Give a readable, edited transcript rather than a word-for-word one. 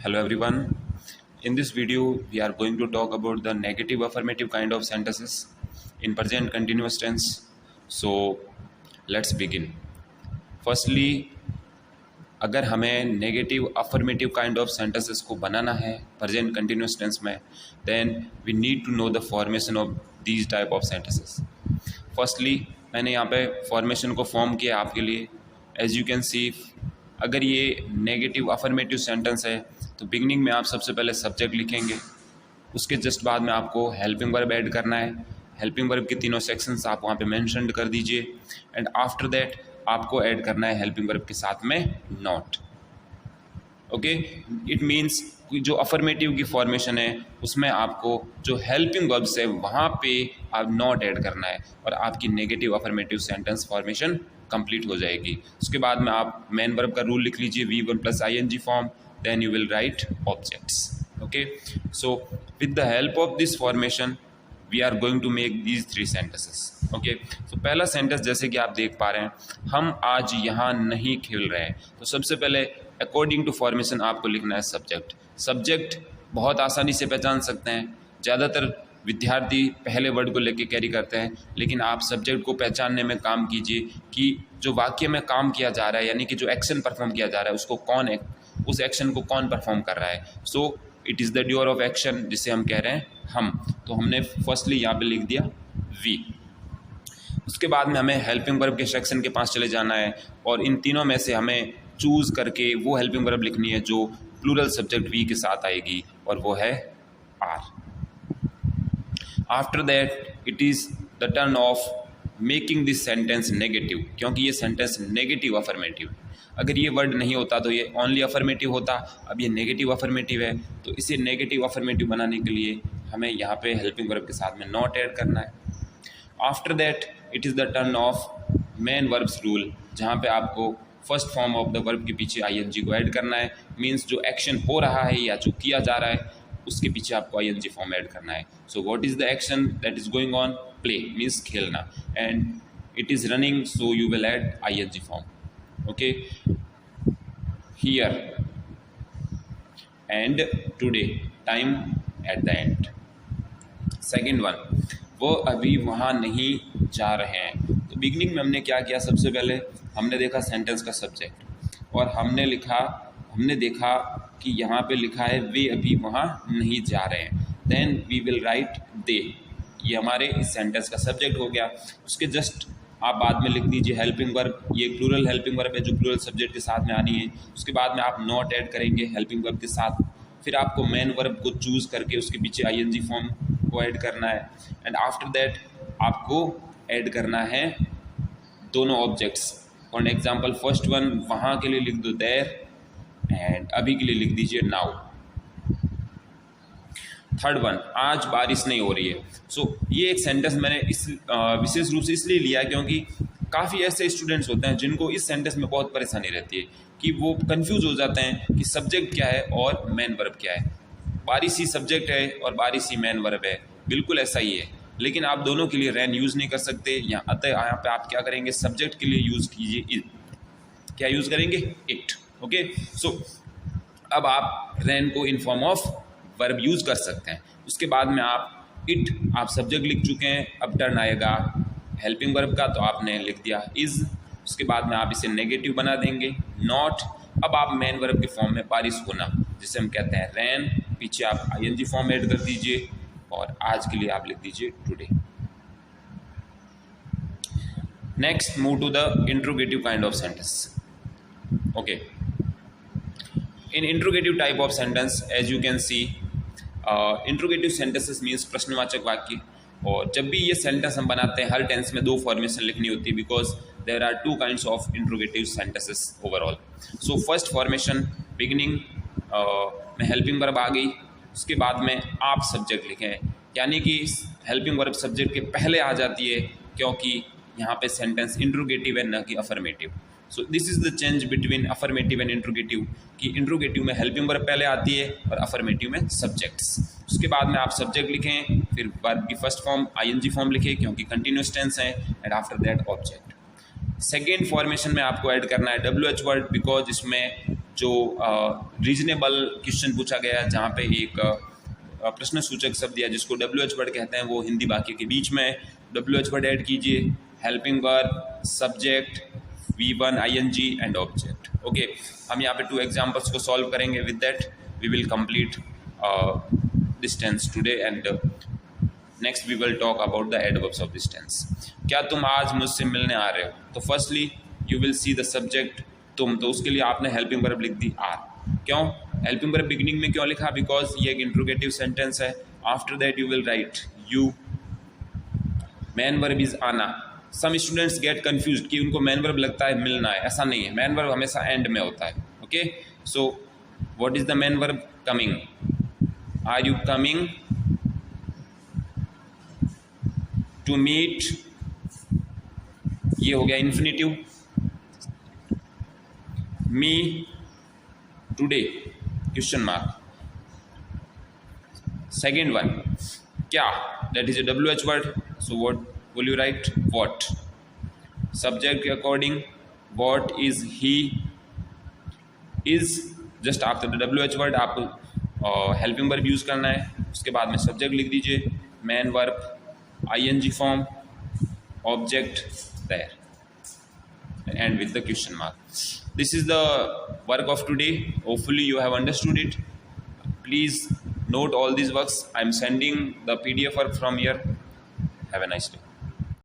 Hello everyone. In this video, we are going to talk about the negative affirmative kind of sentences in present continuous tense. So let's begin. Firstly, अगर हमें negative affirmative kind of sentences को बनाना है present continuous tense में, then we need to know the formation of these type of sentences. Firstly मैंने यहाँ पे formation को फॉर्म किया आपके लिए. एज यू कैन सी, अगर ये नेगेटिव अफर्मेटिव सेंटेंस है तो बिगनिंग में आप सबसे पहले सब्जेक्ट लिखेंगे. उसके जस्ट बाद में आपको हेल्पिंग वर्ब ऐड करना है. हेल्पिंग वर्ब के तीनों सेक्शंस आप वहाँ पे मेंशन कर दीजिए. एंड आफ्टर दैट आपको ऐड करना है हेल्पिंग वर्ब के साथ में नॉट. ओके, इट मीन्स जो अफर्मेटिव की फॉर्मेशन है उसमें आपको जो हेल्पिंग वर्ब्स है वहाँ पे आप नॉट ऐड करना है और आपकी negative affirmative sentence formation complete हो जाएगी. उसके बाद में आप मेन वर्ब का रूल लिख लीजिए, V1 + ing form, then you will write objects. Okay, so with the help of this formation we are going to make these three sentences. Okay, so पहला सेंटेंस जैसे कि आप देख पा रहे हैं, हम आज यहाँ नहीं खेल रहे हैं. तो सबसे पहले अकॉर्डिंग टू फॉर्मेशन आपको लिखना है सब्जेक्ट. सब्जेक्ट बहुत आसानी से पहचान सकते हैं. ज़्यादातर विद्यार्थी पहले वर्ड को लेके कैरी करते हैं, लेकिन आप सब्जेक्ट को पहचानने में काम कीजिए कि जो वाक्य में काम किया जा रहा है, यानी कि जो एक्शन परफॉर्म किया जा रहा है उसको कौन उस एक्शन को कौन परफॉर्म कर रहा है. So it is the dual of action, जिसे हम कह रहे हैं हम. तो हमने फर्स्टली यहाँ पे लिख दिया वी. उसके बाद में हमें हेल्पिंग वर्ब के सेक्शन के पास चले जाना है और इन तीनों में से हमें चूज़ करके वो हेल्पिंग वर्ब लिखनी है जो प्लूरल सब्जेक्ट वी के साथ आएगी, और वो है are. After that it is the turn of making this sentence negative, क्योंकि ये सेंटेंस नेगेटिव अफर्मेटिव. अगर ये वर्ड नहीं होता तो ये ओनली अफर्मेटिव होता. अब ये नेगेटिव अफर्मेटिव है, तो इसे नेगेटिव अफर्मेटिव बनाने के लिए हमें यहाँ पे हेल्पिंग वर्ब के साथ में नॉट ऐड करना है. After that it is the turn of main verbs rule, जहाँ पे आपको first form of the verb के पीछे ing को ऐड करना है. मीन्स जो एक्शन हो रहा है या जो किया जा रहा है उसके पीछे आपको ing फॉर्म ऐड करना है. So what is the action that is going on? Play means खेलना. And it is running, so you will add ing form. Okay, here and today, time at the end. Second one, वो अभी वहाँ नहीं जा रहे हैं. तो beginning में हमने क्या किया? सबसे पहले हमने देखा सेंटेंस का सब्जेक्ट और हमने देखा कि यहाँ पे लिखा है वे अभी वहाँ नहीं जा रहे हैं. Then we will write they. ये हमारे इस सेंटेंस का सब्जेक्ट हो गया. उसके जस्ट आप बाद में लिख दीजिए हेल्पिंग वर्ब. ये प्लूरल हेल्पिंग वर्ब है जो प्लूरल सब्जेक्ट के साथ में आनी है. उसके बाद में आप नॉट ऐड करेंगे हेल्पिंग वर्ब के साथ. फिर आपको मेन वर्ब को चूज़ करके उसके पीछे ing फॉर्म को ऐड करना है. एंड आफ्टर दैट आपको ऐड करना है दोनों objects. For example first one वहाँ के लिए लिख दो देयर, एंड अभी के लिए लिख दीजिए नाउ. थर्ड वन, आज बारिश नहीं हो रही है. सो ये एक सेंटेंस मैंने इस विशेष रूप से इसलिए लिया क्योंकि काफ़ी ऐसे स्टूडेंट्स होते हैं जिनको इस सेंटेंस में बहुत परेशानी रहती है कि वो कंफ्यूज हो जाते हैं कि सब्जेक्ट क्या है और मेन वर्ब क्या है. बारिश ही सब्जेक्ट है और बारिश ही मेन वर्ब है, बिल्कुल ऐसा ही है. लेकिन आप दोनों के लिए रैन यूज़ नहीं कर सकते. यहाँ पे आप क्या करेंगे? सब्जेक्ट के लिए यूज़ कीजिए इट. क्या यूज़ करेंगे? इट. ओके, सो अब आप रैन को in form of verb use कर सकते हैं. उसके बाद में आप सब्जेक्ट लिख चुके हैं. अब टर्न आएगा हेल्पिंग वर्ब का, तो आपने लिख दिया इज़. उसके बाद में आप इसे नेगेटिव बना देंगे नॉट. अब आप मेन वर्ब के फॉर्म में बारिश होना, जिसे हम कहते हैं रैन, पीछे आप ing फॉर्म ऐड कर दीजिए और आज के लिए आप लिख दीजिए today. Next move to the interrogative kind of sentence. Okay, in interrogative type of sentence as you can see, interrogative sentences means प्रश्नवाचक वाक्य. और जब भी ये सेंटेंस हम बनाते हैं हर टेंस में दो फॉर्मेशन लिखनी होती है, because there are two kinds of interrogative sentences overall. So first formation beginning में हेल्पिंग वर्ब आ गई. उसके बाद में आप सब्जेक्ट लिखें, यानी कि हेल्पिंग वर्ब सब्जेक्ट के पहले आ जाती है क्योंकि यहाँ पे सेंटेंस इंट्रोगेटिव है न कि affirmative. So this is the change between affirmative and interrogative, कि इंट्रोगेटिव में हेल्पिंग वर्ब पहले आती है और अफर्मेटिव में सब्जेक्ट्स. उसके बाद में आप सब्जेक्ट लिखें, फिर वर्ब की फर्स्ट फॉर्म ing फॉर्म लिखें क्योंकि कंटिन्यूस टेंस है, and after that object. Second formation में आपको ऐड करना है WH वर्ड, बिकॉज इसमें जो रीजनेबल क्वेश्चन पूछा गया जहाँ पे एक प्रश्न सूचक शब्द दिया जिसको WH वर्ड कहते हैं, वो हिंदी वाक्य के बीच में WH वर्ड ऐड कीजिए, helping verb, subject, V1 ING and object. Okay, हम यहाँ पे 2 एग्जाम्पल्स को सॉल्व करेंगे। With that we will complete this tense today and next we will talk about the adverbs of this tense. क्या तुम आज मुझसे मिलने आ रहे हो? तो firstly you will see the subject तुम, तो उसके लिए आपने हेल्पिंग वर्ब लिख दी आर। क्यों हेल्पिंग वर्ब बिगिनिंग में क्यों लिखा? बिकॉज ये एक इंट्रोगेटिव सेंटेंस है। After that you will write you, main verb is आना। सम स्टूडेंट्स गेट कंफ्यूज्ड कि उनको मैन वर्ब लगता है मिलना है, ऐसा नहीं है। मैन वर्ब हमेशा एंड में होता है। Okay, so what is the main verb? Coming. Are you coming to meet, ये हो गया infinitive. Me today question mark. Second one क्या, that is a WH word, so what will you write? What, subject के according what is he, is just after the WH word आपको helping verb use करना है। उसके बाद में subject लिख दीजिए, main verb ING form, object there and with the question mark. This is the work of today. Hopefully you have understood it. Please note all these works. I am sending the PDF work from here. Have a nice day.